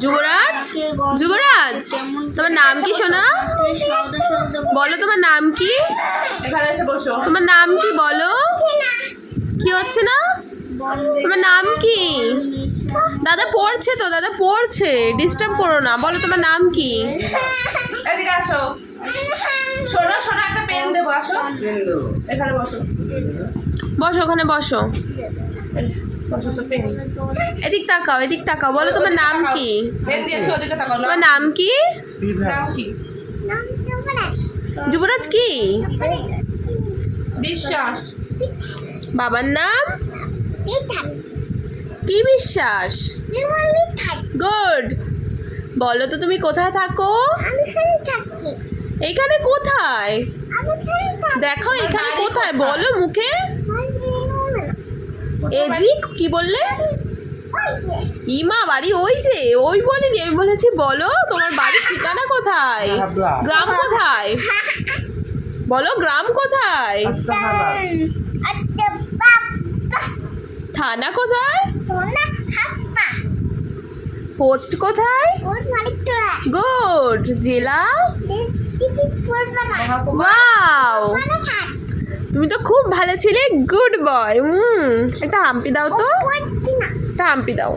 যুবরাজ, যুবরাজ, তোমার নাম কি সোনা? বলো তোমার নাম কি? এখানে এসে বসো। তোমার নাম কি বলো? কি হচ্ছে না? তোমার নাম কি? দাদা পড়ছে তো, দাদা পড়ছে, ডিস্টার্ব করো না। বলো তোমার নাম কি? এদিকে আসো। শোনো শোনো, একটা পেন দেবো, আসো এখানে বসো। বসো, ওখানে বসো। বসো তো, পেন। এদিক তাকাও, এদিক তাকাও। বলো তোমার নাম কি? পেন দিয়েছি, ওদিকে তাকাও। তোমার নাম কি? নাম কি? যুবরাজ কি? বিশ্বাস। বাবার নাম কি? বিশ্বাস। গুড। বলো তো তুমি কোথায় থাকো? এইখানে কোথায়? দেখো এখানে কোথায়, বলো মুখে। এজি কি বললে? ইমা বাড়ি ওই যে, ওই বলিনি, আমি বলেছি বলো তোমার বাড়ির ঠিকানা কোথায়, গ্রাম কোথায়, বলো গ্রাম কোথায়, থানা কোথায়, পোস্ট কোথায়, গুড, জেলা, ওয়াও, তুমি তো খুব ভালো ছিলে, গুড বয়। একটা হাম্পি দাও তো, একটা হাম্পি দাও।